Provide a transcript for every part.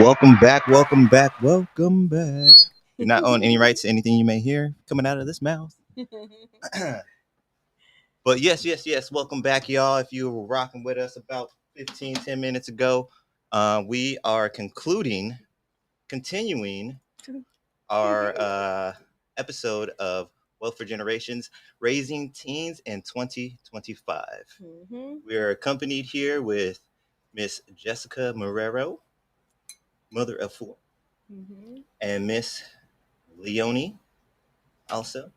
Welcome back, welcome back, welcome back. You're not on any rights to anything you may hear coming out of this mouth. But yes, welcome back, y'all. If you were rocking with us about 10 minutes ago, we are continuing our episode of Wealth for Generations, Raising Teens in 2025. We are accompanied here with Miss Jessica Marrero, mother of four, and Miss Leonie also.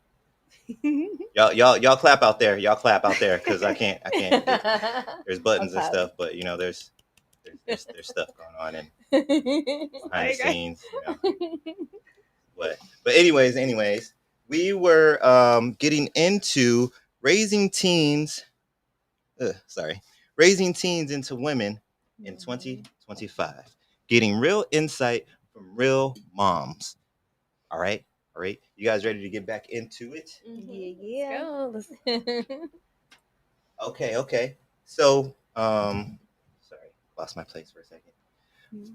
Y'all clap out there. Y'all clap out there because I can't. There's buttons and stuff, but there's stuff going on and behind the scenes. But anyways, we were getting into raising teens. Raising teens into women in 2025. Getting real insight from real moms. All right. You guys ready to get back into it? Yeah. Let's go. Okay. So, sorry, lost my place for a second.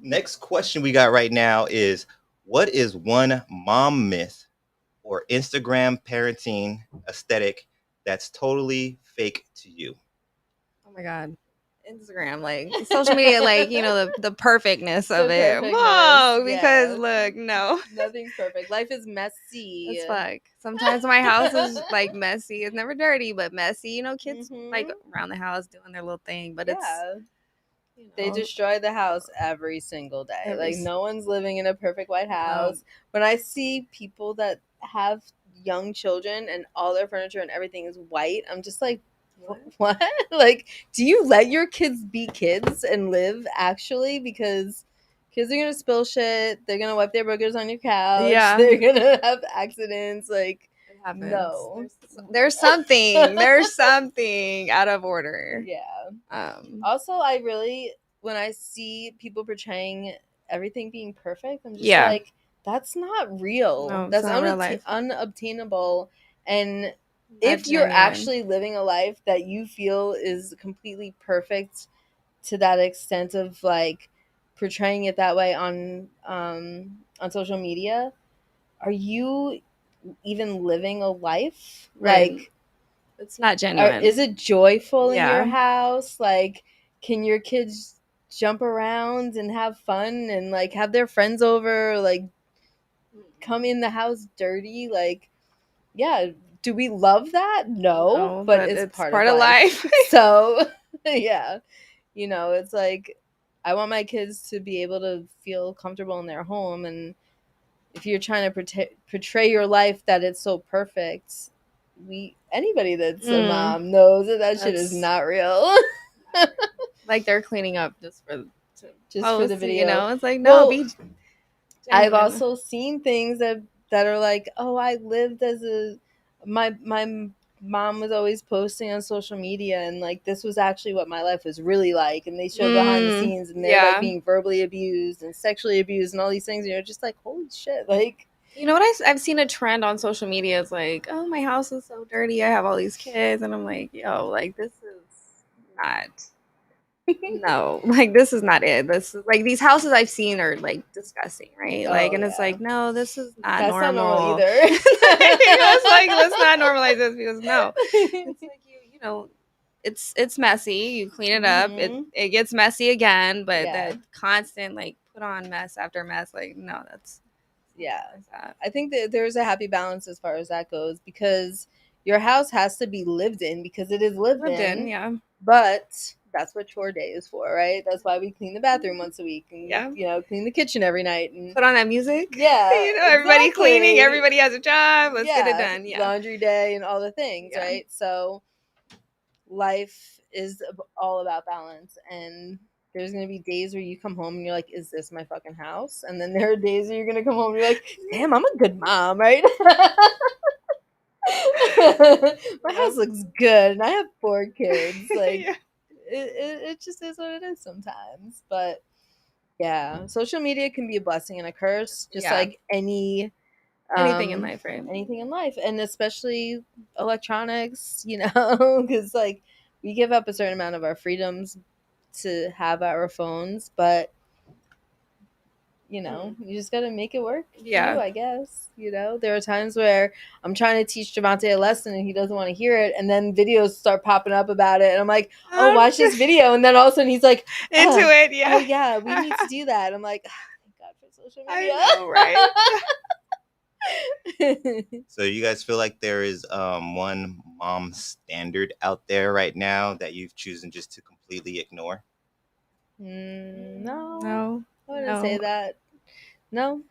Next question we got right now is, what is one mom myth or Instagram parenting aesthetic that's totally fake to you? Oh my God. Instagram, like social media, like, the perfectness of The it. perfectness, Whoa, because yeah. look, no. Nothing's perfect. Life is messy. It's fuck. Sometimes my house is like messy. It's never dirty, but messy. Kids like around the house doing their little thing, but it's They destroy the house every single day. Like no one's living in a perfect white house. When I see people that have young children and all their furniture and everything is white, I'm just like, what? Like, do you let your kids be kids and live actually? Because kids are gonna spill shit. They're gonna wipe their boogers on your couch. Yeah. They're gonna have accidents. Like, happens. no. There's something out of order. Yeah. Also, I really, when I see people portraying everything being perfect, I'm just like, that's not real. No, that's not real life. Unobtainable. And Not if you're genuine. actually living a life that you feel is completely perfect to that extent of like portraying it that way on social media, are you even living a life? Right. Like, it's not genuine. Is it joyful in Yeah. your house? Like, can your kids jump around and have fun and like have their friends over? Like, come in the house dirty? Like, yeah. Do we love that? No, but it's part of life. So, yeah. It's like I want my kids to be able to feel comfortable in their home, and if you're trying to portray your life that it's so perfect, anybody that's a mom knows that shit is not real. Like they're cleaning up just for the video. It's like, no, be genuine. I've also seen things that are like, oh, I lived as my mom was always posting on social media, and like this was actually what my life was really like, and they show behind the scenes, and they're like being verbally abused and sexually abused and all these things, and you're just like, holy shit. Like, what I've seen a trend on social media is like, oh, my house is so dirty, I have all these kids, and I'm like, yo, like this is not no, like this is not it. This is like these houses I've seen are like disgusting, right? Like, and it's like, no, this is not that's normal. not normal either. It's like, let's not normalize this, because no, it's like it's messy. You clean it up, it gets messy again, but that constant like put on mess after mess, like no, that's I think that there's a happy balance as far as that goes, because your house has to be lived in because it is lived in. Yeah. But that's what chore day is for, right? That's why we clean the bathroom once a week and clean the kitchen every night and put on that music. Yeah. Everybody cleaning, everybody has a job. Let's get it done. Yeah. Laundry day and all the things, right? So life is all about balance, and there's going to be days where you come home and you're like, is this my fucking house? And then there are days where you're going to come home and you're like, damn, I'm a good mom, right? My house looks good and I have 4 kids. Like, it just is what it is sometimes. But yeah, social media can be a blessing and a curse, just like anything in life, right? Anything in life, and especially electronics, because like we give up a certain amount of our freedoms to have our phones, but you know, you just gotta make it work for Yeah. you, I guess. You know, there are times where I'm trying to teach Javante a lesson and he doesn't want to hear it, and then videos start popping up about it, and I'm like, oh, watch this video, and then all of a sudden he's like, into it. Yeah. Oh yeah, we need to do that. I'm like, thank God for social media. I know, right? So you guys feel like there is one mom standard out there right now that you've chosen just to completely ignore? No, I wouldn't say that. No,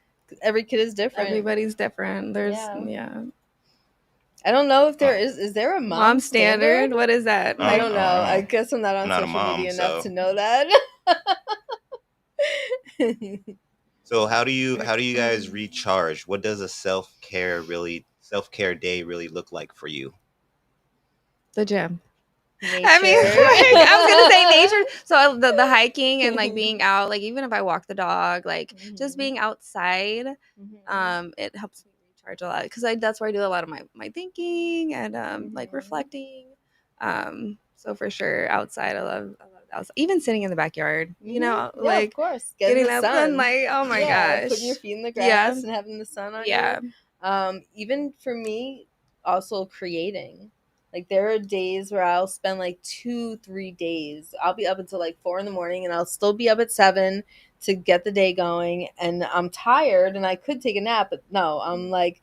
every kid is different. Everybody's different. There's I don't know if there is there a mom standard? What is that? I don't know. I guess I'm not on social media enough to know that. So how do you guys recharge? What does a self-care day really look like for you? The gym. Nature. I mean, like, I was gonna say nature. So the hiking and like being out, like even if I walk the dog, like just being outside, it helps me recharge a lot because that's where I do a lot of my thinking and like reflecting. So for sure, outside, I love outside. Even sitting in the backyard, you know, like of course, getting that sunlight. Oh my gosh, putting your feet in the grass and having the sun on you. Even for me, also creating. Like there are days where I'll spend like 2-3 days. I'll be up until like 4 a.m. and I'll still be up at 7 to get the day going. And I'm tired and I could take a nap, but no, I'm like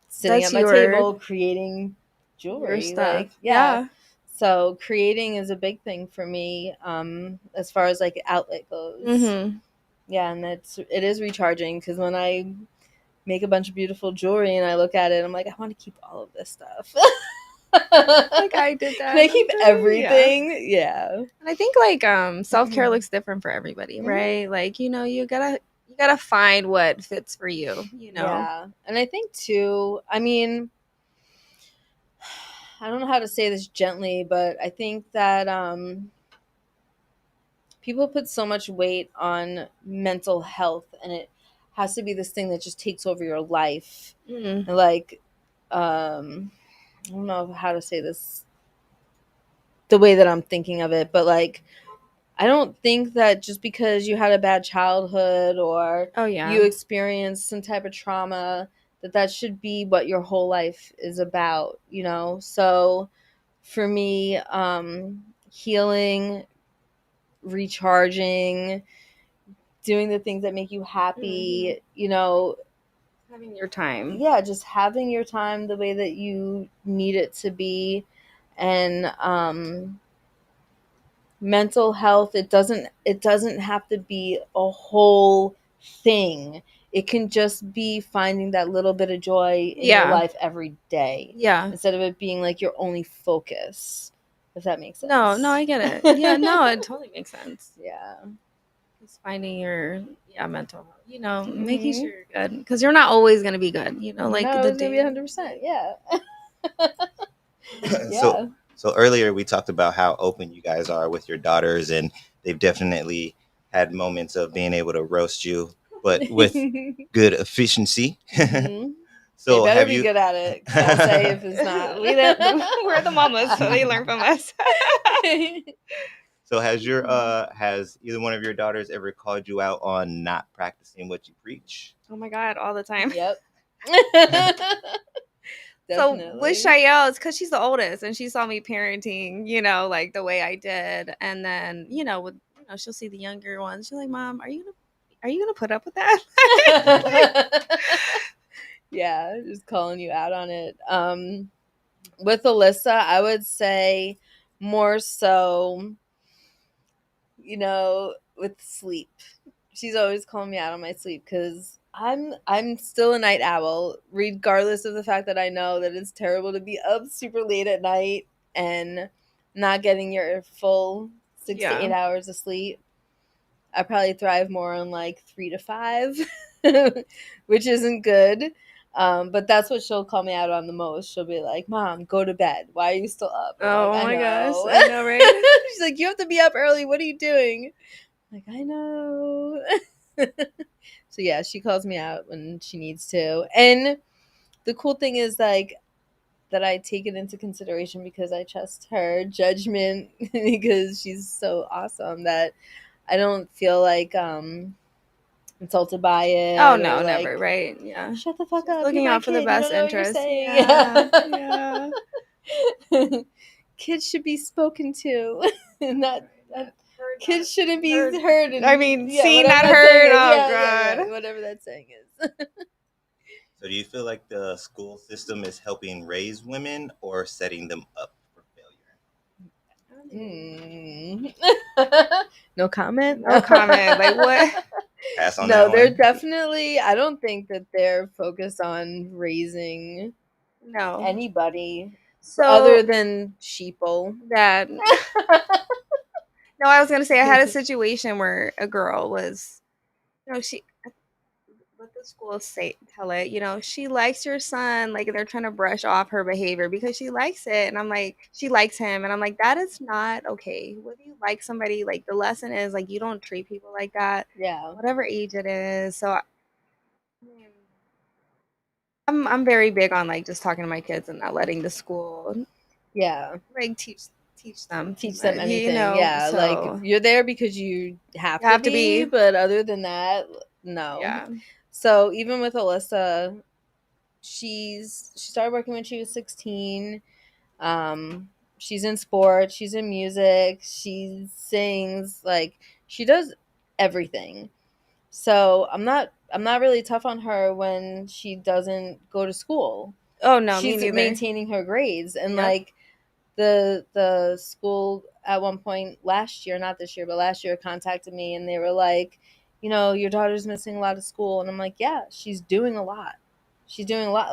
sitting at my table creating jewelry. Stuff. Like, so creating is a big thing for me, as far as like outlet goes. Yeah, and it is recharging because when I make a bunch of beautiful jewelry and I look at it, I'm like, I want to keep all of this stuff. Like I did that. Can I keep everything? Yeah. And I think like self-care looks different for everybody, right? Like, you know, you gotta find what fits for you, you know. Yeah. And I think too, I mean, I don't know how to say this gently, but I think that people put so much weight on mental health, and it has to be this thing that just takes over your life. Like, I don't know how to say this the way that I'm thinking of it, but like, I don't think that just because you had a bad childhood or you experienced some type of trauma, that should be what your whole life is about, you know? So for me, healing, recharging, doing the things that make you happy, you know, having your time. Yeah, just having your time the way that you need it to be. And mental health, it doesn't have to be a whole thing. It can just be finding that little bit of joy in your life every day. Yeah. Instead of it being like your only focus. If that makes sense. No, I get it. Yeah, no, it totally makes sense. Yeah. Just finding your mental health, you know, making sure you're good because you're not always gonna be good, you know, like the day. Gonna be 100%. Yeah. So earlier we talked about how open you guys are with your daughters, and they've definitely had moments of being able to roast you, but with good efficiency. So they better be good at it. I'll say if it's not. We're the mamas, so they learn from us. So has either one of your daughters ever called you out on not practicing what you preach? Oh my God, all the time. Yep. So with Shael, it's because she's the oldest and she saw me parenting, you know, like the way I did. And then, you know, she'll see the younger ones. She's like, Mom, are you gonna put up with that? Yeah, just calling you out on it. With Alyssa, I would say more so, you know, with sleep. She's always calling me out on my sleep because I'm still a night owl, regardless of the fact that I know that it's terrible to be up super late at night and not getting your full 6 to 8 hours of sleep. I probably thrive more on like 3 to 5, which isn't good. But that's what she'll call me out on the most. She'll be like, Mom, go to bed. Why are you still up? I'm like, my gosh. I know, right? She's like, you have to be up early. What are you doing? I'm like, I know. So yeah, she calls me out when she needs to. And the cool thing is like that I take it into consideration because I trust her judgment because she's so awesome that I don't feel like insulted by it. Oh no, or, like, never, right? Yeah. Shut the fuck She's up. looking You're my out for the kid. best You don't know interest. what you're saying. Yeah. Yeah. Kids should be spoken to. Not kids shouldn't be heard. I mean, yeah, seen, whatever not that heard. saying is. Oh Yeah, god. whatever that saying is. So do you feel like the school system is helping raise women or setting them up for failure? No comment. No comment. Like what? Pass on No, that they're one. definitely. I don't think that they're focused on raising No. anybody So other than sheeple. that. No, I was gonna say I had a situation where a girl was, she let the school tell it, she likes your son, like they're trying to brush off her behavior because she likes it, and I'm like, she likes him, and I'm like, that is not okay. Whether you like somebody, like the lesson is like you don't treat people like that, Yeah, whatever age it is. So I'm very big on like just talking to my kids and not letting the school like teach them anything. Yeah, like so you're there because you have, you have to be. but other than that, no. Yeah. So even with Alyssa, she started working when she was 16. She's in sports, she's in music, she sings, like she does everything. So I'm not really tough on her when she doesn't go to school. Oh no, me She's neither. maintaining her grades, and Yep. like the school at one point last year, not this year, but last year, contacted me and they were like, your daughter's missing a lot of school, and I'm like, yeah, she's doing a lot.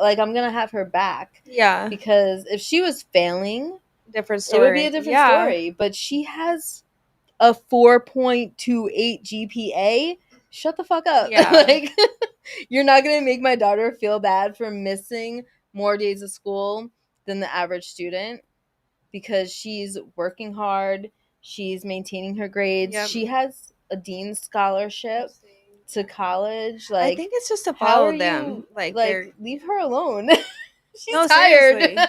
Like, I'm gonna have her back. Yeah. Because if she was failing, different story. It would be a different story. But she has a 4.28 GPA. Shut the fuck up. Yeah. Like, you're not gonna make my daughter feel bad for missing more days of school than the average student, because she's working hard, she's maintaining her grades. Yep. She has a dean's scholarship to college. Like, I think it's just to follow them. Like leave her alone. She's no, tired. Seriously.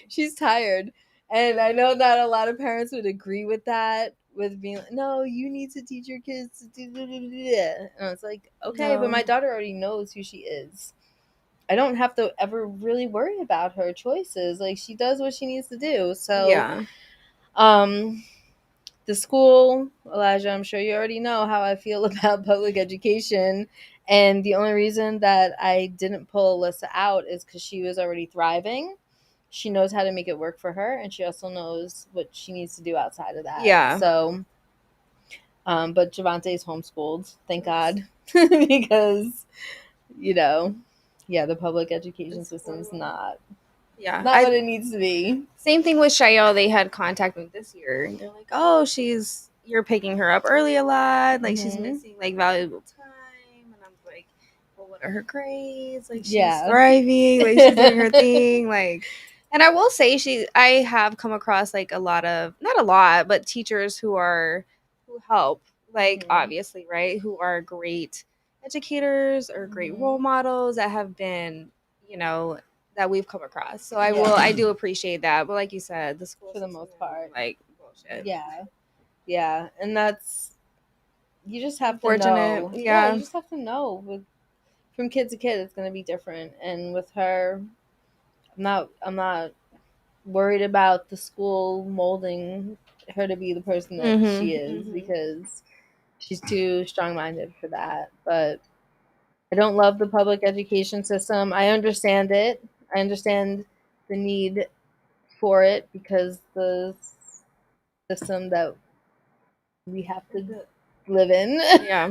She's tired. And I know that a lot of parents would agree with that, with being like, no, you need to teach your kids to do. And I was like, okay, but my daughter already knows who she is. I don't have to ever really worry about her choices. Like, she does what she needs to do. So, yeah. The school, Elijah, I'm sure you already know how I feel about public education. And the only reason that I didn't pull Alyssa out is because she was already thriving. She knows how to make it work for her, and she also knows what she needs to do outside of that. Yeah. So, but Javante's homeschooled, thank God, because, the public education system's not what it needs to be. Same thing with Shayo. They had contacted me this year, and they're like, "Oh, you're picking her up early a lot. Like she's missing like valuable time." And I'm like, "Well, what are her grades? Like she's thriving. Like she's doing her thing. Like." And I will say, I have come across like a lot of, not a lot, but teachers who help, like obviously, right, who are great educators or great role models that have been, that we've come across. So I do appreciate that. But like you said, the school, for the most part, like bullshit. Yeah, and that's, you just have to know. Yeah, you just have to know. From kid to kid, it's going to be different. And with her, I'm not worried about the school molding her to be the person that she is, because she's too strong-minded for that. But I don't love the public education system. I understand it. I understand the need for it, because the system that we have to live in. Yeah.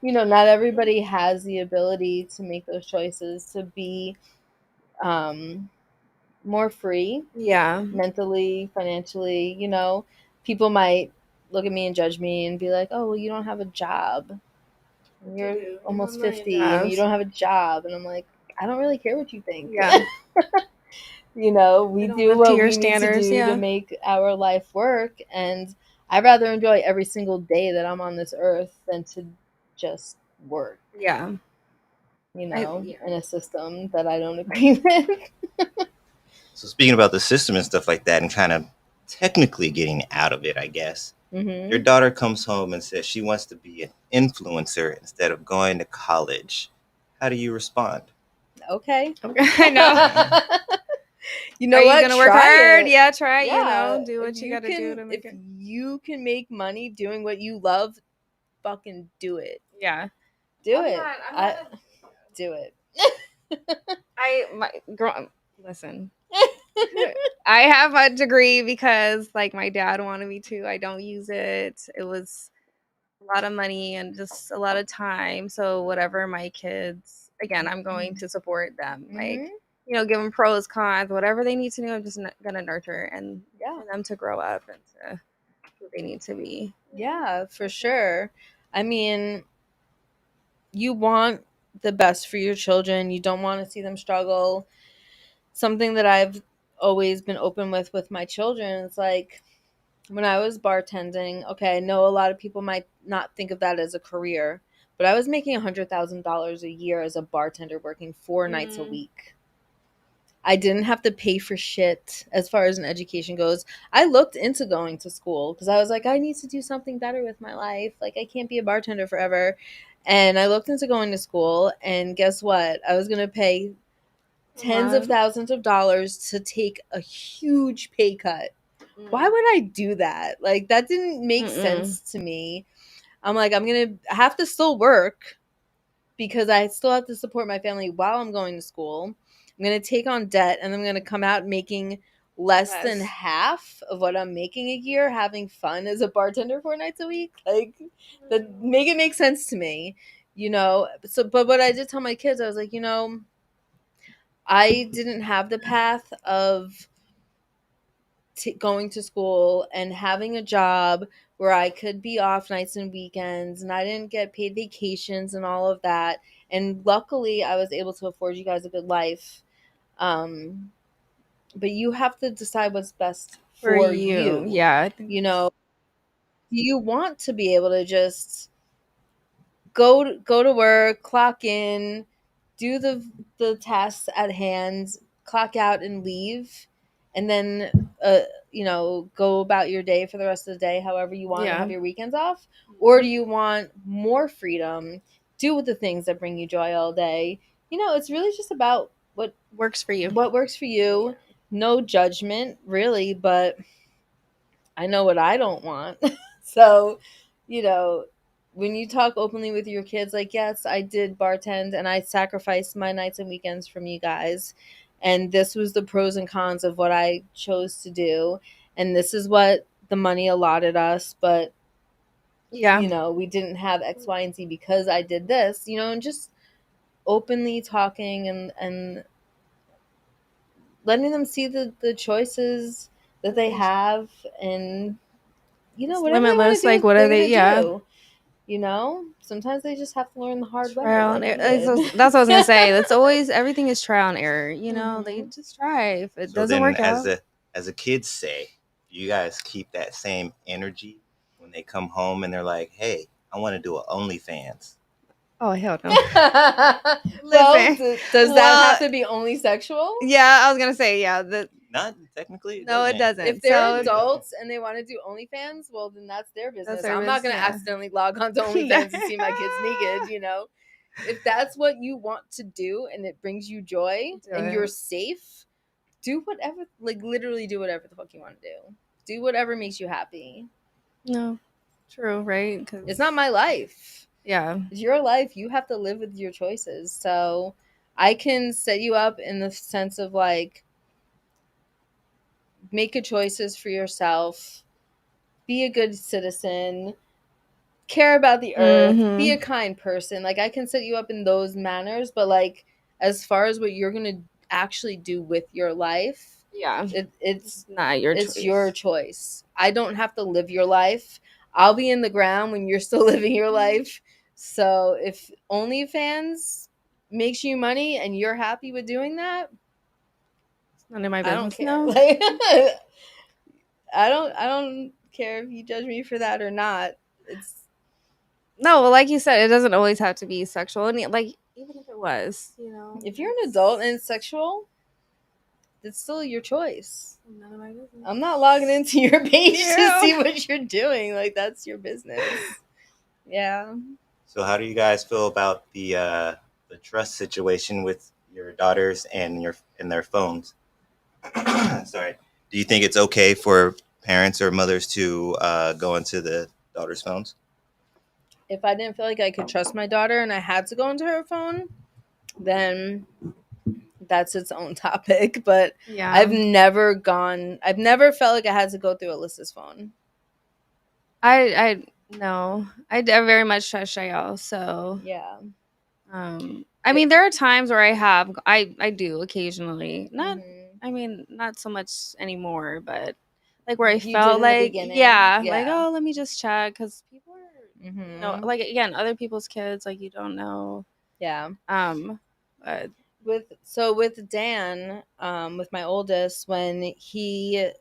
Not everybody has the ability to make those choices, to be more free. Yeah. Mentally, financially, people might look at me and judge me and be like, oh, well, you don't have a job. You're almost 50 and you don't have a job. And I'm like, I don't really care what you think. Yeah. We do what we need to do to make our life work. And I'd rather enjoy every single day that I'm on this earth than to just work. Yeah. In a system that I don't agree with. So speaking about the system and stuff like that, and kind of technically getting out of it, I guess, Your daughter comes home and says she wants to be an influencer instead of going to college. How do you respond? Okay. I know. You know Are what? you gonna work Try hard? it. Yeah, try. Yeah. You know, do what If you you gotta do can, to if make it. you can make money doing what you love, fucking do it. Yeah, Do I'm it. not- I'm not Do it. Listen. I have a degree because like my dad wanted me to. I don't use it. It was a lot of money and just a lot of time. So whatever my kids, again, I'm going to support them. Like, give them pros, cons, whatever they need to do. I'm just gonna nurture and for them to grow up and to who they need to be. Yeah, for sure. I mean, you want the best for your children. You don't want to see them struggle. Something that I've always been open with my children is like, when I was bartending, okay, I know a lot of people might not think of that as a career, but I was making $100,000 a year as a bartender working 4 nights a week. I didn't have to pay for shit as far as an education goes. I looked into going to school because I was like, I need to do something better with my life. Like, I can't be a bartender forever. And I looked into going to school, and guess what? I was going to pay tens of thousands of dollars to take a huge pay cut. Why would I do that? Like, that didn't make sense to me. I'm like, I'm going to have to still work because I still have to support my family while I'm going to school. I'm going to take on debt, and I'm going to come out making less than half of what I'm making a year having fun as a bartender 4 nights a week. Like, that make it make sense to me, So, but what I did tell my kids, I was like, I didn't have the path of going to school and having a job where I could be off nights and weekends, and I didn't get paid vacations and all of that. And luckily, I was able to afford you guys a good life. But you have to decide what's best for you. Yeah, I think Do you want to be able to just go to work, clock in, do the tasks at hand, clock out and leave, and then go about your day for the rest of the day however you want and have your weekends off? Or do you want more freedom, do the things that bring you joy all day? It's really just about what works for you. No judgment really, but I know what I don't want. So, when you talk openly with your kids, like, yes, I did bartend and I sacrificed my nights and weekends from you guys. And this was the pros and cons of what I chose to do. And this is what the money allotted us. But, we didn't have X, Y, and Z because I did this, and just openly talking and letting them see the choices that they have, and whatever they want to do, like what are they? do. Sometimes they just have to learn the hard way. Trial and error. That's what I was gonna say. That's always everything is trial and error. They just try. If it doesn't work out, as a kid say, you guys keep that same energy when they come home and they're like, "Hey, I want to do an OnlyFans." Oh hell no. Well, does that have to be only sexual? Yeah, I was gonna say Not technically. No, it doesn't. If they're adults and they want to do OnlyFans, well, then that's their business. I'm not going to accidentally log on to OnlyFans and see my kids naked, If that's what you want to do and it brings you joy and you're safe, do whatever, like literally do whatever the fuck you want to do. Do whatever makes you happy. No, true, right? 'Cause it's not my life. Yeah. It's your life. You have to live with your choices. So I can set you up in the sense of like, make good choices for yourself, be a good citizen, care about the earth, be a kind person. Like, I can set you up in those manners, but like, as far as what you're going to actually do with your life, it's not your choice. It's your choice. I don't have to live your life. I'll be in the ground when you're still living your life. So if OnlyFans makes you money and you're happy with doing that, it's none of my business. I don't care. No. Like, I don't care if you judge me for that or not. It's no, well, like you said, it doesn't always have to be sexual. And like, even if it was, if you're an adult and it's sexual, it's still your choice. None of my business. I'm not logging into your page Yeah. to see what you're doing. Like, that's your business. Yeah. So how do you guys feel about the trust situation with your daughters and their phones? Sorry. Do you think it's okay for parents or mothers to go into the daughters' phones? If I didn't feel like I could trust my daughter and I had to go into her phone, then that's its own topic. But Yeah. I've never felt like I had to go through Alyssa's phone. No. I very much trust Shael, so Yeah. I mean, there are times where I do occasionally. Not I mean, not so much anymore, but like where I You felt did in the like beginning? like, oh, let me just check, because people are Mhm. like, again, other people's kids, like, you don't know. Yeah. But with Dan, with my oldest, when his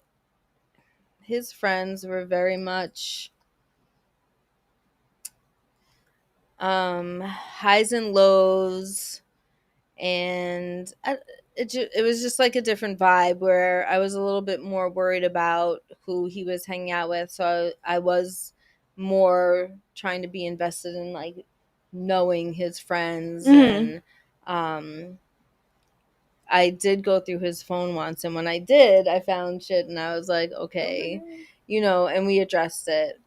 friends were very much highs and lows, and it was just like a different vibe where I was a little bit more worried about who he was hanging out with, so I was more trying to be invested in like knowing his friends. And I did go through his phone once, and when I did, I found shit, and I was like, okay, and we addressed it.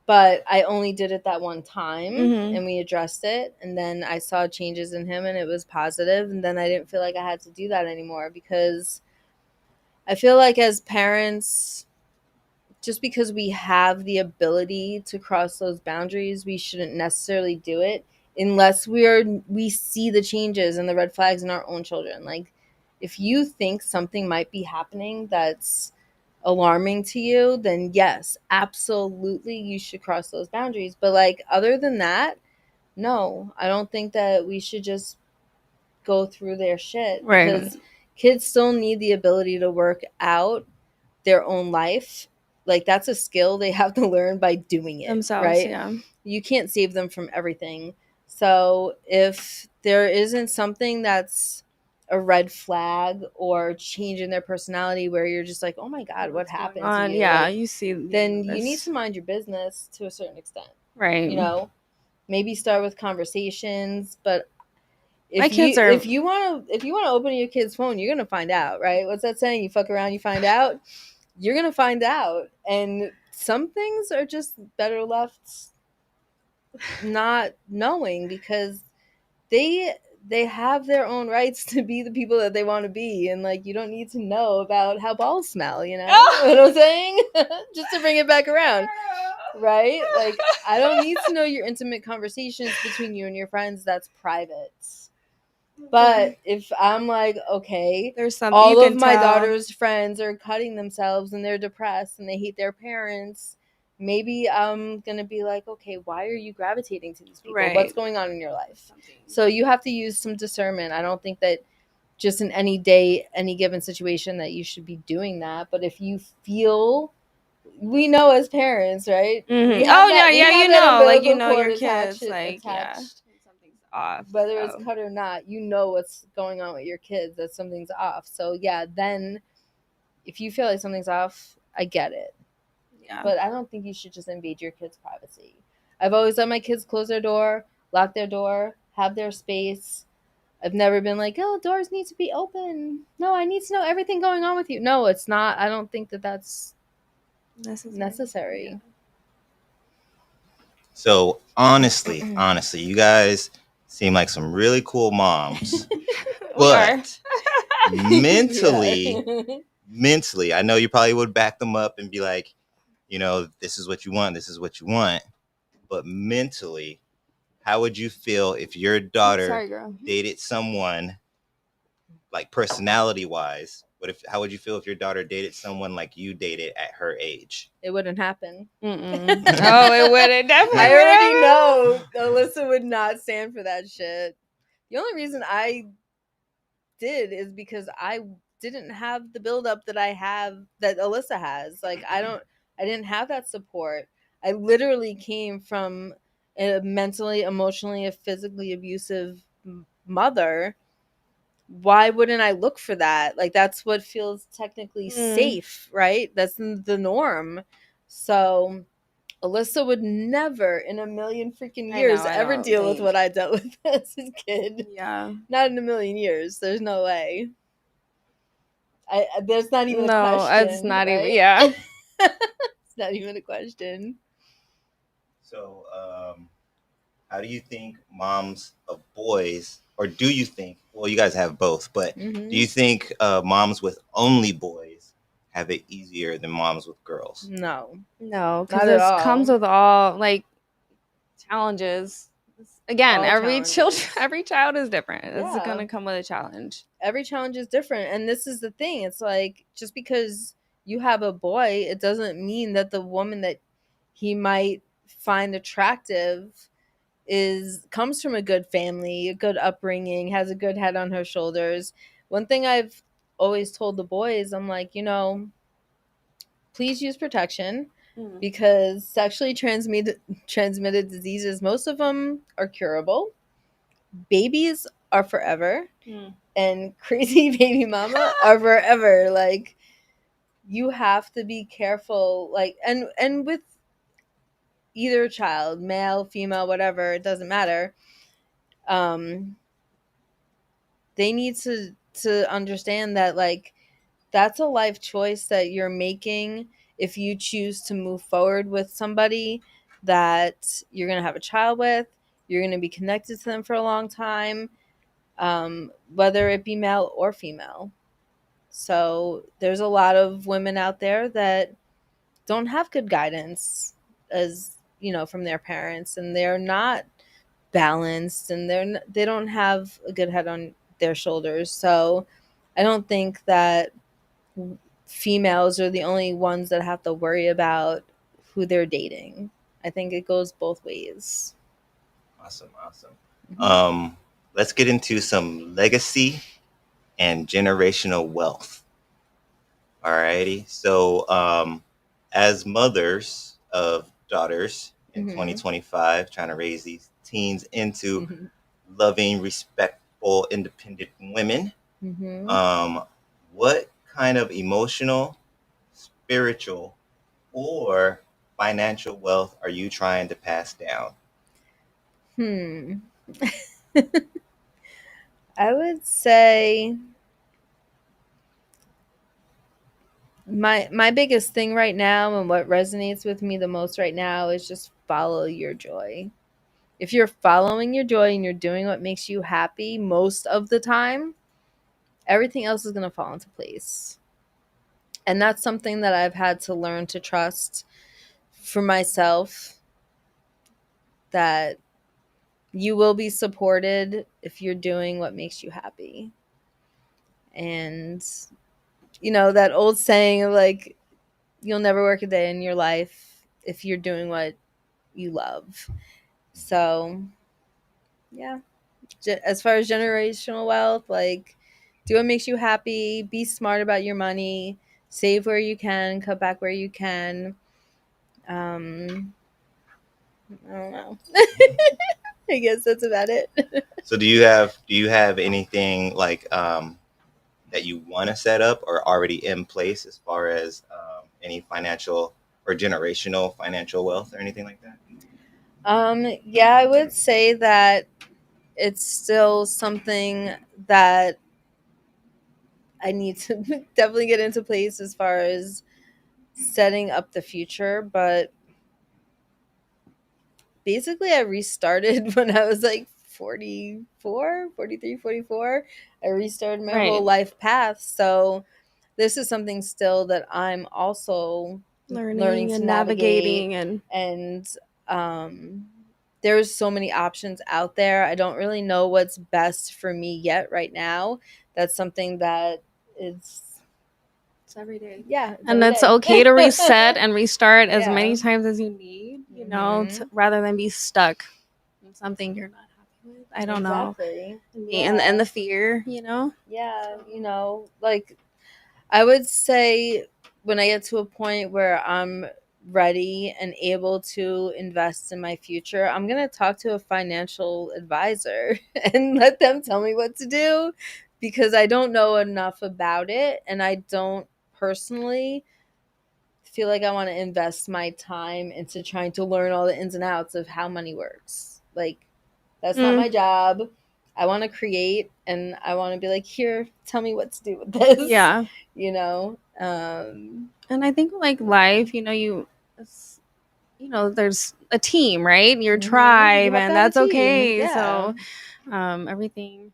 But I only did it that one time, and we addressed it, and then I saw changes in him, and it was positive, and then I didn't feel like I had to do that anymore, because I feel like as parents, just because we have the ability to cross those boundaries, we shouldn't necessarily do it unless we see the changes and the red flags in our own children. Like, if you think something might be happening that's alarming to you, then yes, absolutely, you should cross those boundaries. But like, other than that, no, I don't think that we should just go through their shit, because kids still need the ability to work out their own life. Like, that's a skill they have to learn by doing it themselves, right? Yeah. You can't save them from everything. So if there isn't something that's a red flag or change in their personality where you're just like, oh my God, what happened to you? Yeah, like, you see, then you need to mind your business to a certain extent. Right. Maybe start with conversations, but My kids are. if you want to open your kid's phone, you're gonna find out, right? What's that saying? You fuck around, you find out. You're gonna find out, and some things are just better left not knowing, because they have their own rights to be the people that they want to be, and like, you don't need to know about how balls smell, you know what I'm saying? Just to bring it back around, right? Like, I don't need to know your intimate conversations between you and your friends. That's private. But if I'm like, okay, There's something all you of can my tell. daughter's friends are cutting themselves and they're depressed and they hate their parents, maybe I'm gonna be like, okay, why are you gravitating to these people? Right. What's going on in your life? So you have to use some discernment. I don't think that just in any day, any given situation, that you should be doing that. But if you feel, we know as parents, right? Mm-hmm. We have that, you know, like, you know your kids, like, yeah, something's off. Whether it's cut or not, you know what's going on with your kids, that something's off. So yeah, then if you feel like something's off, I get it. Yeah. But I don't think you should just invade your kids' privacy. I've always let my kids close their door, lock their door, have their space. I've never been like, oh, doors need to be open. No, I need to know everything going on with you. No, it's not. I don't think that that's necessary. Yeah. So honestly, you guys seem like some really cool moms. But mentally, I know you probably would back them up and be like, this is what you want, this is what you want. But mentally, how would you feel if your daughter dated someone, like, personality wise? How would you feel if your daughter dated someone like you dated at her age? It wouldn't happen. Oh, it wouldn't. Definitely. I already know Alyssa would not stand for that shit. The only reason I did is because I didn't have the buildup that Alyssa has. Like, I didn't have that support. I literally came from a mentally, emotionally, a physically abusive mother why wouldn't I look for that? Like, that's what feels technically safe, right? That's the norm. So Alyssa would never in a million freaking years ever deal with what I dealt with as a kid. Yeah. Not in a million years. There's no way. There's not even a No, question. it's not right? even. Yeah. It's not even a question. So, how do you think moms of boys, or do you think, well, you guys have both, but do you think moms with only boys have it easier than moms with girls? No. No, Not because at it all. comes with all like challenges. Again, All every challenges. child is different. Yeah. It's gonna come with a challenge. Every challenge is different, and this is the thing. It's like, just because you have a boy, it doesn't mean that the woman that he might find attractive comes from a good family, a good upbringing, has a good head on her shoulders. One thing I've always told the boys, I'm like, please use protection, because sexually transmitted diseases, most of them are curable. Babies are forever, and crazy baby mama are forever. Like, you have to be careful, like, and with either child, male, female, whatever, it doesn't matter. They need to understand that, like, that's a life choice that you're making if you choose to move forward with somebody that you're going to have a child with. You're going to be connected to them for a long time, whether it be male or female. So there's a lot of women out there that don't have good guidance, as from their parents, and they're not balanced, and they don't have a good head on their shoulders. So I don't think that females are the only ones that have to worry about who they're dating. I think it goes both ways. Awesome. Let's get into some legacy and generational wealth. Alrighty. So, as mothers of daughters in 2025, trying to raise these teens into loving, respectful, independent women, what kind of emotional, spiritual, or financial wealth are you trying to pass down? I would say my biggest thing right now, and what resonates with me the most right now, is just follow your joy. If you're following your joy and you're doing what makes you happy most of the time, everything else is going to fall into place. And that's something that I've had to learn to trust for myself, that you will be supported if you're doing what makes you happy. And that old saying of, like, you'll never work a day in your life if you're doing what you love. So yeah, as far as generational wealth, like, do what makes you happy, be smart about your money, save where you can, cut back where you can. I don't know. I guess that's about it. So do you have anything like that you want to set up or already in place as far as any financial or generational financial wealth or anything like that? Yeah, I would say that it's still something that I need to definitely get into place as far as setting up the future. But basically, I restarted when I was like 44, 43, 44. I restarted my whole life path. So this is something still that I'm also learning to and navigate. navigating, And there's so many options out there. I don't really know what's best for me yet right now. That's something that it's every day. Yeah. And it's okay to reset and restart as many times as you need, rather than be stuck in something you're not happy with. I don't know. And the fear, Yeah, like, I would say when I get to a point where I'm ready and able to invest in my future, I'm going to talk to a financial advisor and let them tell me what to do, because I don't know enough about it, and I don't personally feel like I want to invest my time into trying to learn all the ins and outs of how money works. Like, that's not my job. I want to create, and I want to be like, here, tell me what to do with this. Yeah. You know? And I think like life, there's a team, right? Your tribe, and that's okay. Yeah. So everything,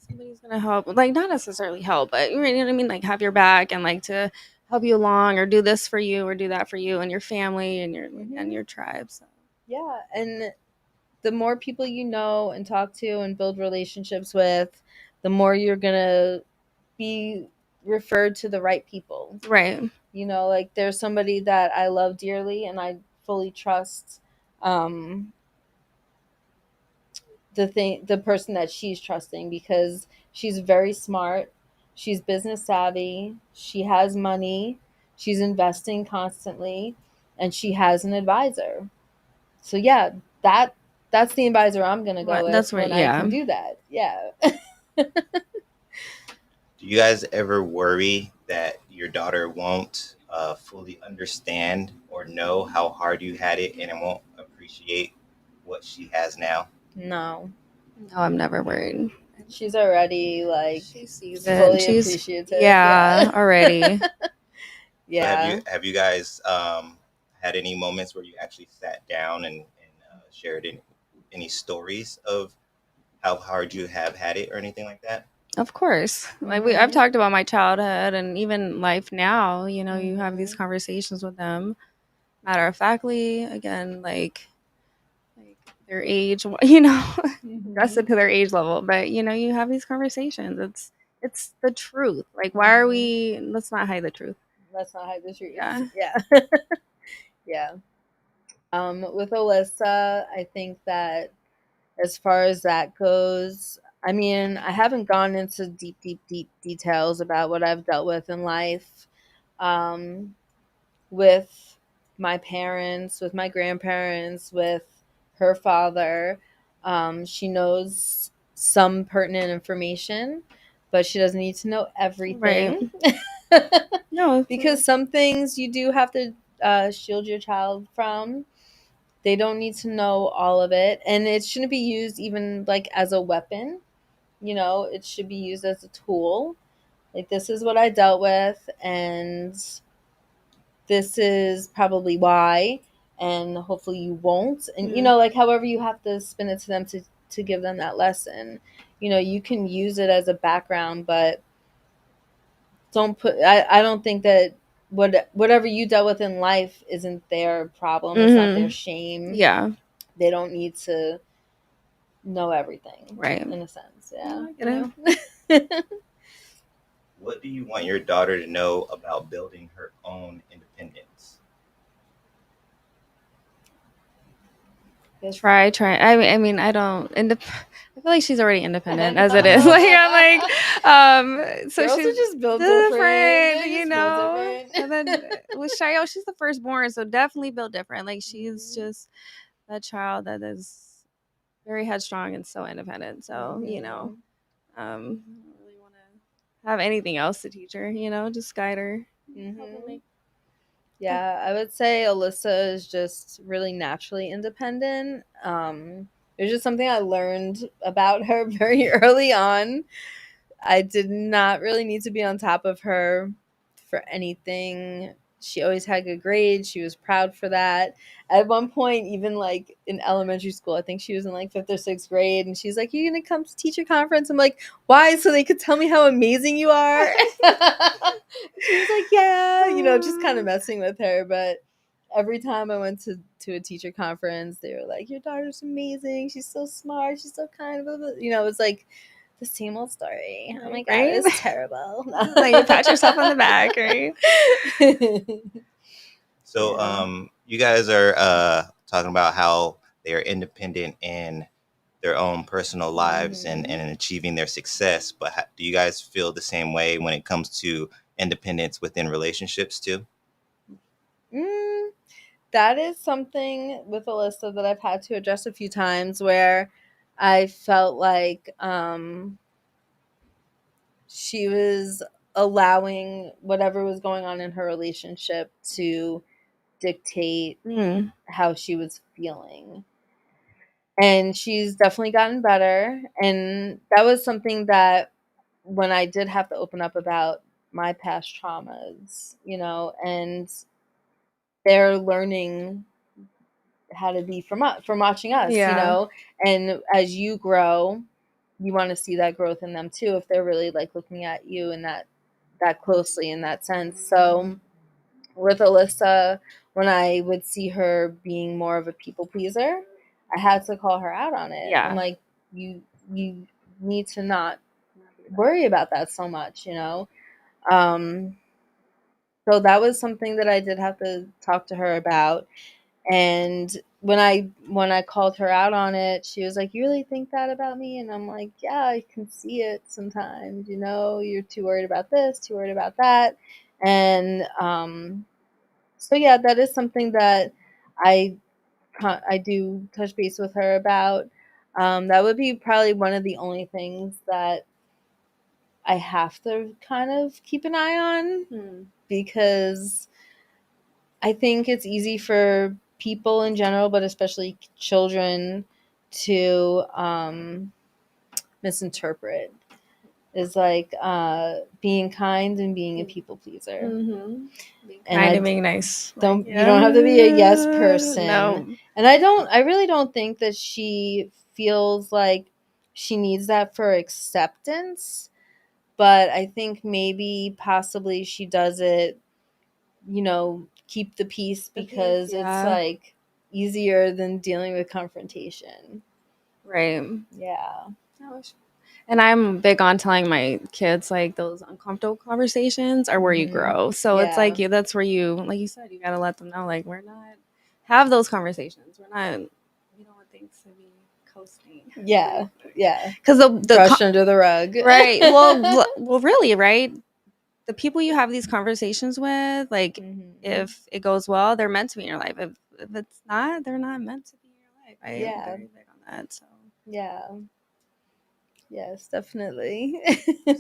somebody's gonna help, like not necessarily help, but you know what I mean, like have your back and like to help you along, or do this for you or do that for you and your family and your tribe. So yeah, and the more people you know and talk to and build relationships with, the more you're gonna be referred to the right people. Right. Like there's somebody that I love dearly and I fully trust the person that she's trusting, because she's very smart, she's business savvy, she has money, she's investing constantly, and she has an advisor. So yeah, that's the advisor I'm gonna go with. That's right. When I can do that. Yeah. Do you guys ever worry that your daughter won't fully understand or know how hard you had it, and it won't appreciate what she has now? No, I'm never worried. She's already like she sees fully it. She's appreciative. Yeah, already. Yeah. So have you guys had any moments where you actually sat down and shared any stories of how hard you have had it or anything like that? Of course. Like I've talked about my childhood and even life now, you have these conversations with them. Matter of factly, again, like their age, adjusted to their age level. But you have these conversations. It's the truth. Like, why are we? Let's not hide the truth. Let's not hide the truth. Yeah. Yeah. Yeah. With Alyssa, I think that as far as that goes, I mean, I haven't gone into deep details about what I've dealt with in life, with my parents, with my grandparents, with her father. She knows some pertinent information, but she doesn't need to know everything. Right. No, because some things you do have to shield your child from. They don't need to know all of it, and it shouldn't be used even like as a weapon. It should be used as a tool. Like, this is what I dealt with, and this is probably why, and hopefully you won't. And like however you have to spin it to them to give them that lesson. You can use it as a background, but don't put. I don't think that whatever you dealt with in life isn't their problem. It's not their shame. Yeah. They don't need to know everything. Right. In a sense. Yeah. What do you want your daughter to know about building her own independence? Try. I mean, I don't. I feel like she's already independent as it is. Like I'm like, so girls she's just built different, different. And then with Shayo, she's the firstborn, so definitely built different. Like she's just that child that is very headstrong and so independent. So I don't really want to have anything else to teach her. Just guide her. Yeah, I would say Alyssa is just really naturally independent. It's just something I learned about her very early on. I did not really need to be on top of her for anything. She always had good grades. She was proud for that. At one point, even like in elementary school, I think she was in like 5th or 6th grade, and she's like, "You're gonna come to teacher conference?" I'm like, "Why? So they could tell me how amazing you are." She was like, "Yeah," just kind of messing with her. But every time I went to a teacher conference, they were like, "Your daughter's amazing. She's so smart. She's so kind." It's like the same old story. Oh my god, right? It's terrible. Like you pat yourself on the back, right? So, you guys are talking about how they are independent in their own personal lives and achieving their success. But do you guys feel the same way when it comes to independence within relationships too? That is something with Alyssa that I've had to address a few times, where I felt like she was allowing whatever was going on in her relationship to dictate how she was feeling. And she's definitely gotten better. And that was something that when I did have to open up about my past traumas, and they're learning how to be from watching us, and as you grow, you want to see that growth in them too, if they're really like looking at you in that closely in that sense. So with Alyssa, when I would see her being more of a people pleaser, I had to call her out on it. Yeah. I'm like, you need to not worry about that so much, so that was something that I did have to talk to her about. And when I called her out on it, she was like, "You really think that about me?" And I'm like, "Yeah, I can see it sometimes. You're too worried about this, too worried about that." And so yeah, that is something that I do touch base with her about. That would be probably one of the only things that I have to kind of keep an eye on, because I think it's easy for people in general, but especially children, to misinterpret. Is like being kind and being a people pleaser. Being And kind and being nice. You don't have to be a yes No. person. And I really don't think that she feels like she needs that for acceptance. But I think maybe possibly she does it, keep the peace, because it's like easier than dealing with confrontation. Right. Yeah. And I'm big on telling my kids, like, those uncomfortable conversations are where you grow. So it's like that's where you, like you said, you got to let them know, like, we're not have those conversations. We don't want things to be coasting. Yeah. Yeah. Because the brush under the rug. Right. Well, really, right? The people you have these conversations with, like, if it goes well, they're meant to be in your life. If it's not, they're not meant to be in your life. I am very big on that. So yeah. Yes, definitely.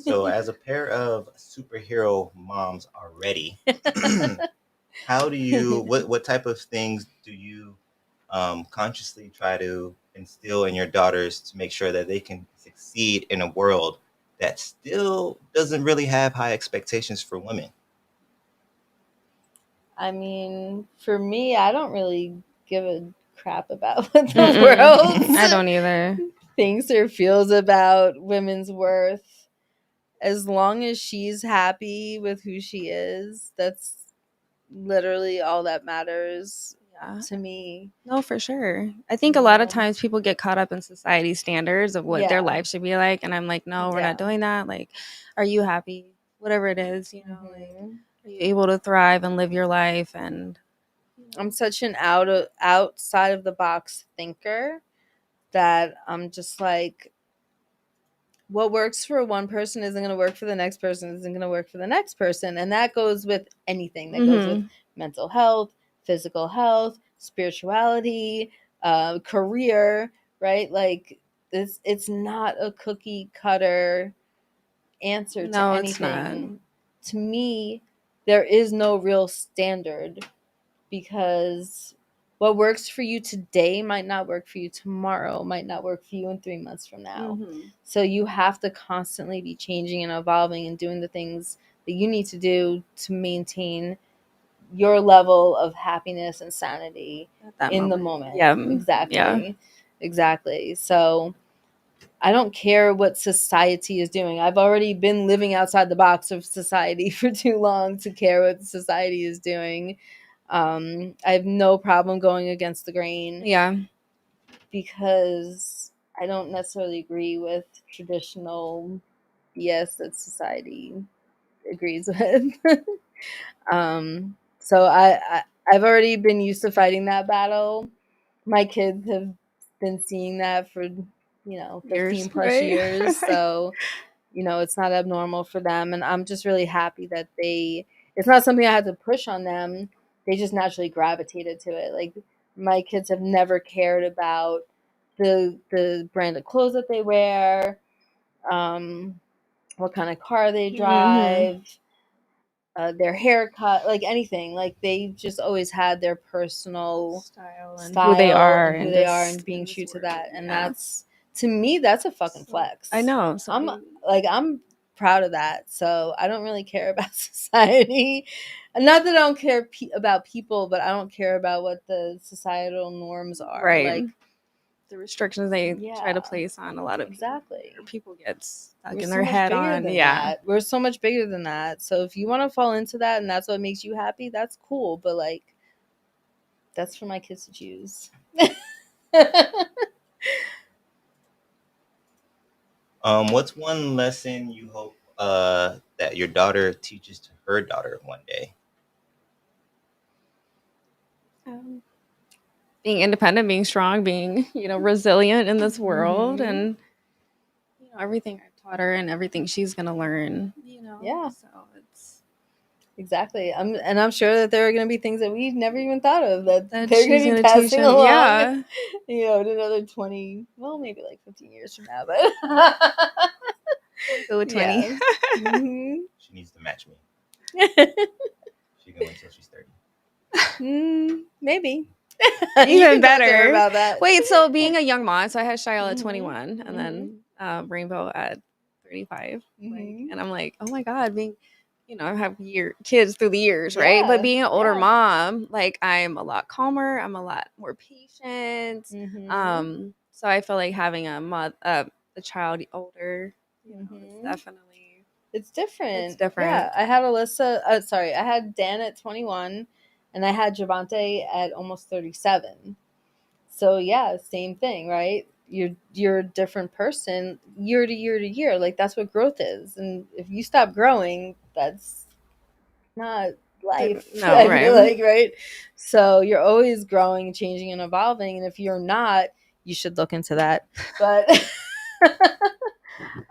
So, as a pair of superhero moms already, how do you? What type of things do you consciously try to instill in your daughters to make sure that they can succeed in a world that still doesn't really have high expectations for women? I mean, for me, I don't really give a crap about what the world I don't either thinks or feels about women's worth. As long as she's happy with who she is, that's literally all that matters to me. No, for sure. I think a lot of times people get caught up in society's standards of what their life should be like, and I'm like, no, we're not doing that. Like, are you happy? Whatever it is, like, are you able to thrive and live your life? And I'm such an outside of the box thinker that I'm just like, what works for one person isn't going to work for the next person, isn't going to work for the next person. And that goes with anything. That goes with mental health, physical health, spirituality, career, right? Like, it's not a cookie cutter answer to anything. It's not. To me, there is no real standard, because what works for you today might not work for you tomorrow, might not work for you in 3 months from now. So you have to constantly be changing and evolving and doing the things that you need to do to maintain your level of happiness and sanity in the moment. Yeah. Exactly. So I don't care what society is doing. I've already been living outside the box of society for too long to care what society is doing. I have no problem going against the grain. Yeah. Because I don't necessarily agree with traditional BS that society agrees with. So I've already been used to fighting that battle. My kids have been seeing that for 15 plus years. So it's not abnormal for them, and I'm just really happy that it's not something I had to push on them. They just naturally gravitated to it. Like, my kids have never cared about the brand of clothes that they wear. what kind of car they drive, their haircut, like anything. Like they've just always had their personal style and who they are and being true to that. And that's, to me, that's a fucking flex. I know. So I'm proud of that. So I don't really care about society. Not that I don't care about people, but I don't care about what the societal norms are. Right. Like the restrictions they try to place on a lot of people get stuck in their head on. That. We're so much bigger than that. So if you want to fall into that and that's what makes you happy, that's cool. But like, that's for my kids to choose. What's one lesson you hope that your daughter teaches to her daughter one day? Being independent, being strong, being, resilient in this world, and everything I've taught her and everything she's gonna learn. Yeah. So it's exactly. I'm sure that there are going to be things that we never even thought of that they're she's going to be passing along. Yeah. To another 20, well, maybe like 15 years from now, but go with 20. Yeah. Mm-hmm. She needs to match me. She can wait till she's 30. Maybe. Even better. About that. Wait, so being a young mom, so I had Shiloh at 21 and then Rainbow at 35. And I'm like, oh my God, being, I have kids through the years, right? But being an older mom, like I'm a lot calmer. I'm a lot more patient. So I feel like having a child older, is definitely. It's different. It's different. Yeah, I had I had Dan at 21 and I had Javante at almost 37. So yeah, same thing, right? You're a different person year to year to year. Like that's what growth is. And if you stop growing, that's not life. No, I feel like, right? So you're always growing, changing, and evolving. And if you're not, you should look into that. But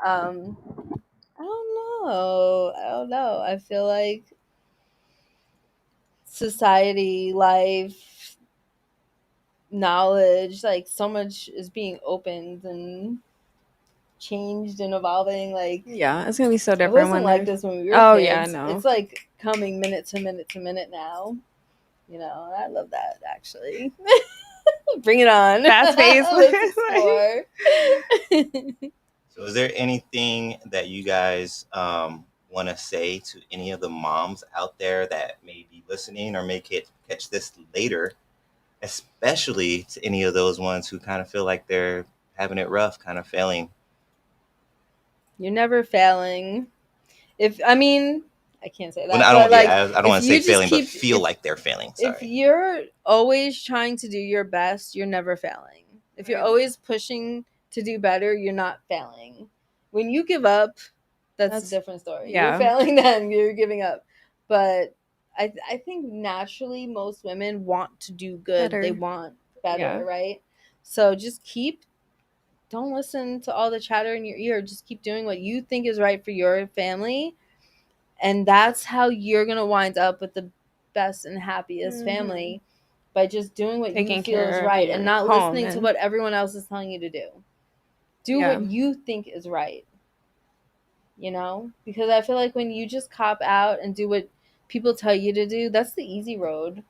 I don't know. I feel like society, life, knowledge, like so much is being opened and changed and evolving. Like it's gonna be so different. It wasn't like this when we were kids. Yeah, no. It's like coming minute to minute to minute now. I love that actually. Bring it on. Fast pace. So is there anything that you guys want to say to any of the moms out there that may be listening or may catch this later, especially to any of those ones who kind of feel like they're having it rough, kind of failing? You're never failing. I can't say that. Well, I don't want to say failing, but feel like they're failing. Sorry. If you're always trying to do your best, you're never failing. If you're always pushing to do better, you're not failing. When you give up, that's a different story. Yeah. You're failing then, you're giving up. But I think naturally most women want to do good. Better. They want better, right? So just don't listen to all the chatter in your ear. Just keep doing what you think is right for your family. And that's how you're going to wind up with the best and happiest family, by just doing what you feel is right and not listening to what everyone else is telling you to do. Do what you think is right. Because I feel like when you just cop out and do what people tell you to do, that's the easy road.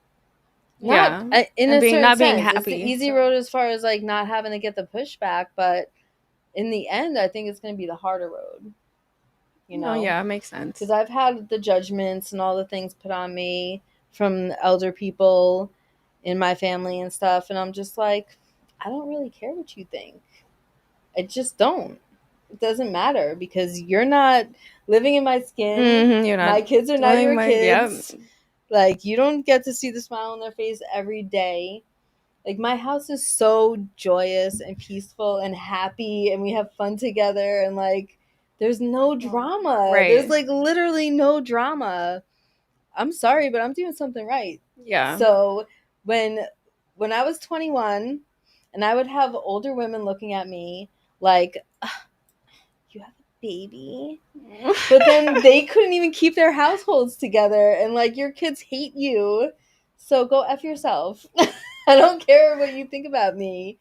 Not being happy. It's the easy road as far as like not having to get the pushback, but in the end, I think it's going to be the harder road. It makes sense. Because I've had the judgments and all the things put on me from elder people in my family and stuff, and I'm just like, I don't really care what you think. I just don't. It doesn't matter because you're not living in my skin. You're not. My kids are not your kids. Yep. Like, you don't get to see the smile on their face every day. Like, my house is so joyous and peaceful and happy, and we have fun together, and like, there's no drama. Right. There's like literally no drama. I'm sorry, but I'm doing something right. Yeah. So when I was 21 and I would have older women looking at me like, you have a baby? But then they couldn't even keep their households together, and like, your kids hate you. So go F yourself. I don't care what you think about me.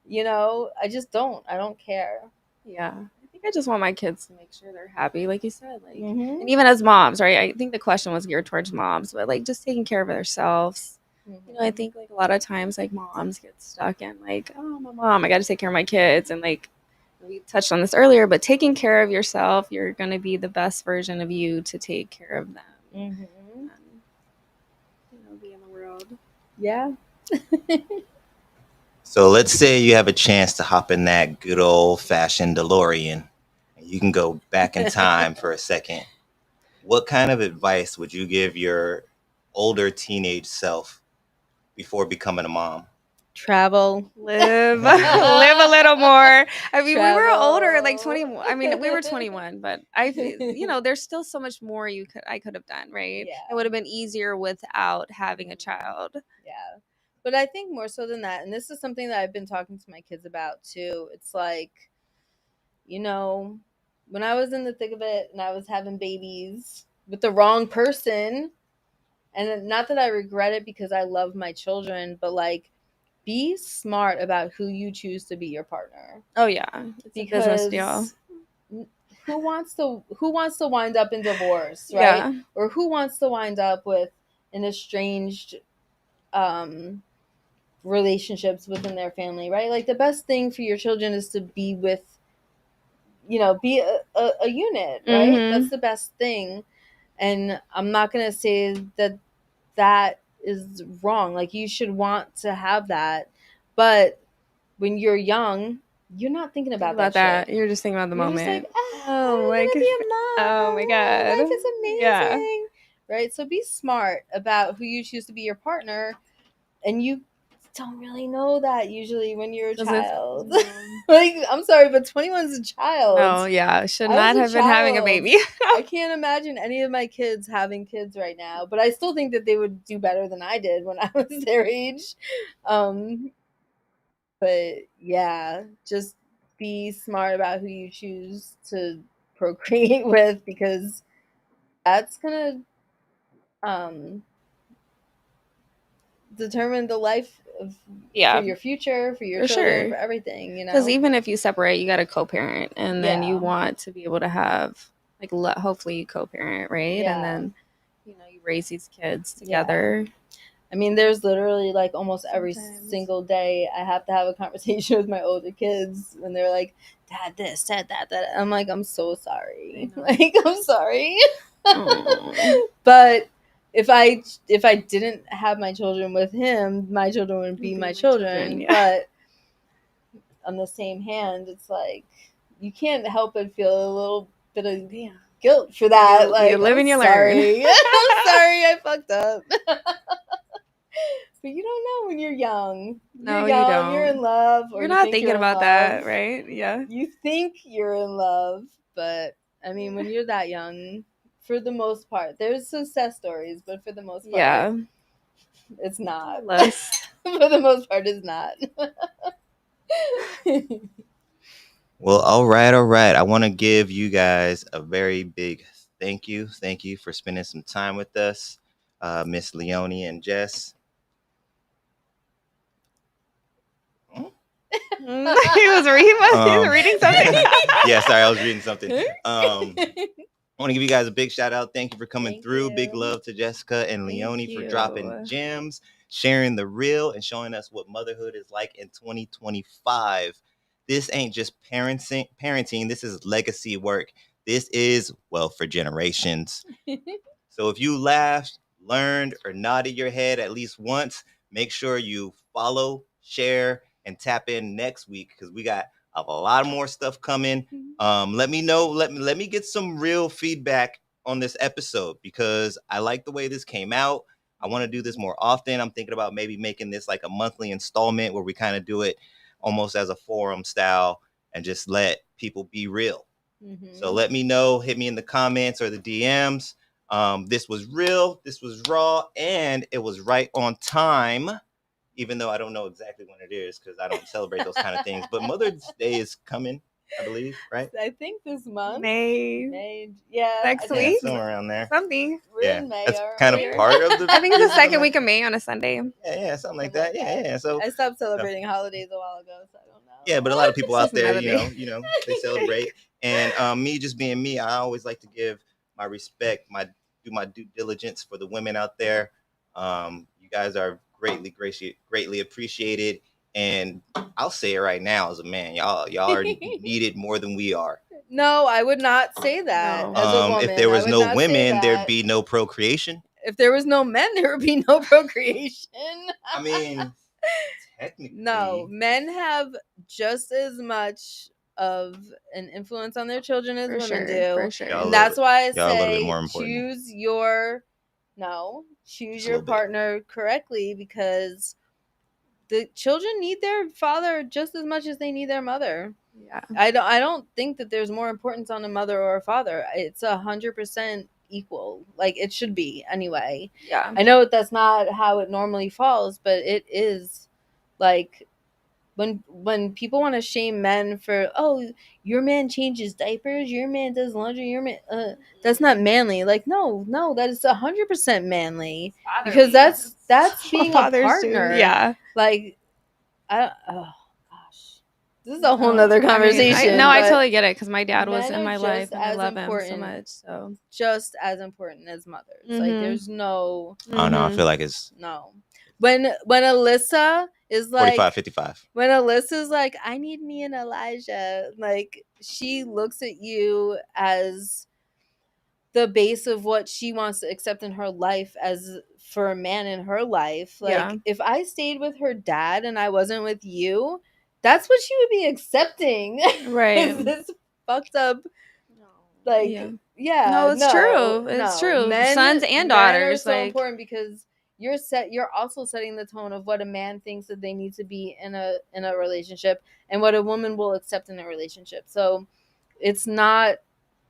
I just don't. I don't care. Yeah. I think I just want my kids to make sure they're happy, like you said. Like, and even as moms, right? I think the question was geared towards moms, but like just taking care of themselves. You know, I think like a lot of times like moms get stuck in like, oh, my mom, I got to take care of my kids, and like we touched on this earlier, but taking care of yourself, you're going to be the best version of you to take care of them. And, you know, be in the world. Yeah. So let's say you have a chance to hop in that good old-fashioned DeLorean, and you can go back in time for a second. What kind of advice would you give your older teenage self before becoming a mom? Travel. Live a little more. I mean, we were older, like 21. I mean, we were 21, but you know, there's still so much more I could have done, right? Yeah. It would have been easier without having a child. Yeah. But I think more so than that, and this is something that I've been talking to my kids about too. It's like, you know, when I was in the thick of it and I was having babies with the wrong person, and not that I regret it because I love my children, but like, be smart about who you choose to be your partner. Oh yeah, it's because a business deal. Who wants to wind up in divorce, right? Yeah. Or who wants to wind up with an estranged relationships within their family, right? Like the best thing for your children is to be with, you know, be a unit, right? That's the best thing. And I'm not going to say that is wrong. Like you should want to have that. But when you're young, you're not thinking about that shit. You're just thinking about the moment. Just like, I'm gonna be a mom. Oh my god, life is amazing. Yeah. Right? So be smart about who you choose to be your partner, and you don't really know that usually when you're a child. Like, I'm sorry, but 21 is a child. Oh yeah, should not have been having a baby. I can't imagine any of my kids having kids right now, but I still think that they would do better than I did when I was their age. But yeah, just be smart about who you choose to procreate with, because that's gonna determine the life of for your future, for your children, for everything, you know. Because even if you separate, you got to co-parent, and then you want to be able to have like hopefully you co-parent, right? And then you know you raise these kids together. I mean, there's literally like almost every single day I have to have a conversation with my older kids when they're like, Dad, this, Dad, that. I'm like, I'm so sorry. Like, I'm sorry. But if I didn't have my children with him, my children wouldn't be my children. But on the same hand, it's like you can't help but feel a little bit of guilt for that. Like, you live and you learn. I'm sorry, I fucked up. But you don't know when you're young. No, you don't. You're in love. Or you're not thinking about that, right? Yeah. You think you're in love, but I mean, when you're that young, for the most part, there's success stories, but for the most part, it's not. For the most part, it's not. Well, all right. I want to give you guys a very big thank you. Thank you for spending some time with us, Miss Leonie and Jess. He was reading something. Yeah, sorry, I was reading something. I want to give you guys a big shout out. Thank you for coming through. Big love to Jessica and Leonie for dropping gems, sharing the real, and showing us what motherhood is like in 2025. This ain't just parenting. This is legacy work. This is wealth for generations. So if you laughed, learned, or nodded your head at least once, make sure you follow, share, and tap in next week, because we got a lot more stuff coming. Let me know. Let me get some real feedback on this episode, because I like the way this came out. I want to do this more often. I'm thinking about maybe making this like a monthly installment where we kind of do it almost as a forum style and just let people be real. So let me know. Hit me in the comments or the DMs. This was real. This was raw, and it was right on time. Even though I don't know exactly when it is, because I don't celebrate those kind of things. But Mother's Day is coming, I believe, right? I think this month. May. Yeah. Next week. Somewhere around there. Something. We're in May. That's kind of part of the... I think it's the second week of May on a Sunday. Yeah, something like that. Yeah. So I stopped celebrating holidays a while ago, so I don't know. Yeah, but a lot of people out there, you know, they celebrate. And me just being me, I always like to give my respect, do my due diligence for the women out there. You guys are greatly appreciated. And I'll say it right now as a man, y'all are needed more than we are. No, I would not say that No. as a woman. If there was no not say women, there'd that. be no procreation. If there was no men, there would be no procreation. I mean, technically. No, men have just as much of an influence on their children as For women sure, do. for sure. Y'all And that's why I y'all a little bit say more important. choose your Just a your little bit. partner correctly, because the children need their father just as much as they need their mother. Yeah. I don't think that there's more importance on a mother or a father. It's 100% equal. Like it should be anyway. Yeah. I know that's not how it normally falls, but it is. Like when people want to shame men for, oh, your man changes diapers, your man does laundry, your man that's not manly. Like no, that is 100% manly, because that's being a partner. Yeah. Like oh gosh, this is a whole nother conversation. I but totally get it, because my dad was men in are my just life, and I as love him so important. much. So just as important as mothers. Like there's no I don't know. I feel like it's no. When Alyssa is like 45-55. When Alyssa's like, I need me and Elijah, like she looks at you as the base of what she wants to accept in her life as for a man in her life. Like Yeah. if I stayed with her dad and I wasn't with you, that's what she would be accepting. Right. This fucked up, like no, it's true. It's true. Sons and daughters are so like important, because you're also setting the tone of what a man thinks that they need to be in a relationship, and what a woman will accept in a relationship. So it's not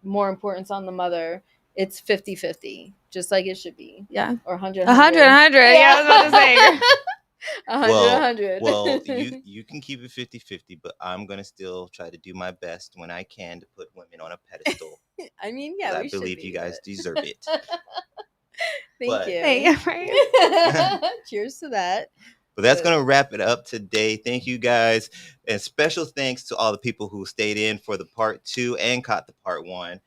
more importance on the mother. It's 50-50, just like it should be. Yeah. Or 100. 100. Yeah, I was about to say. 100. Well, you can keep it 50-50, but I'm gonna still try to do my best when I can to put women on a pedestal. I mean, yeah, I believe you guys deserve it. Thank you. Hey, right? Cheers to that. But that's going to wrap it up today. Thank you guys. And special thanks to all the people who stayed in for the part 2 and caught the part 1.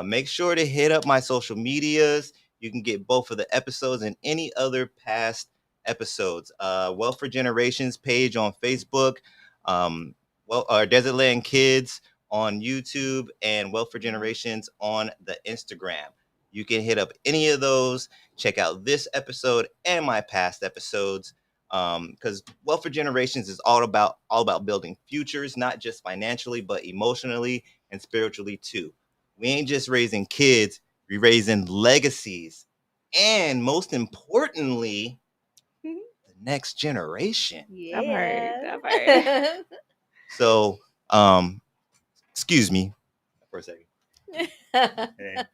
Make sure to hit up my social medias. You can get both of the episodes and any other past episodes. Wealth for Generations page on Facebook, our Desert Land Kids on YouTube, and Wealth for Generations on the Instagram. You can hit up any of those. Check out this episode and my past episodes. Because Wealth for Generations is all about building futures, not just financially, but emotionally and spiritually too. We ain't just raising kids, we're raising legacies, and most importantly, the next generation. Yeah. That part. So, excuse me for a second. Hey.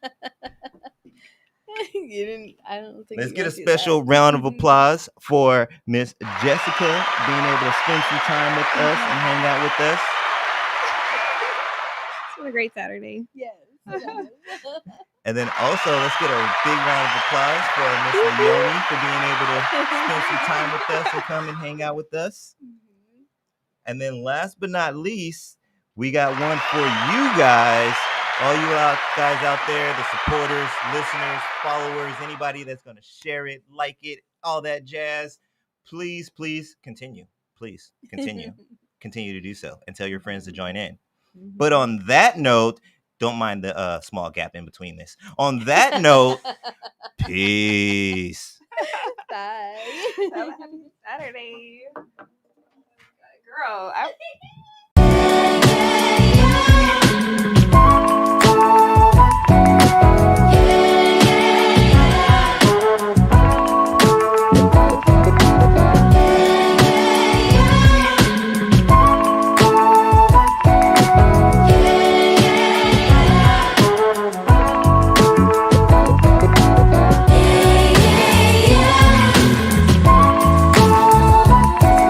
I don't think Let's get a special round of applause for Miss Jessica being able to spend some time with us and hang out with us. It's been a great Saturday. Yes. And then also, let's get a big round of applause for Miss Leonie for being able to spend some time with us and come and hang out with us. And then last but not least, we got one for you guys. All you guys out there, the supporters, listeners, followers, anybody that's going to share it, like it, all that jazz, please continue. Please continue. Continue to do so and tell your friends to join in. But on that note, don't mind the small gap in between this. On that note, peace. Bye. Happy Saturday. Girl,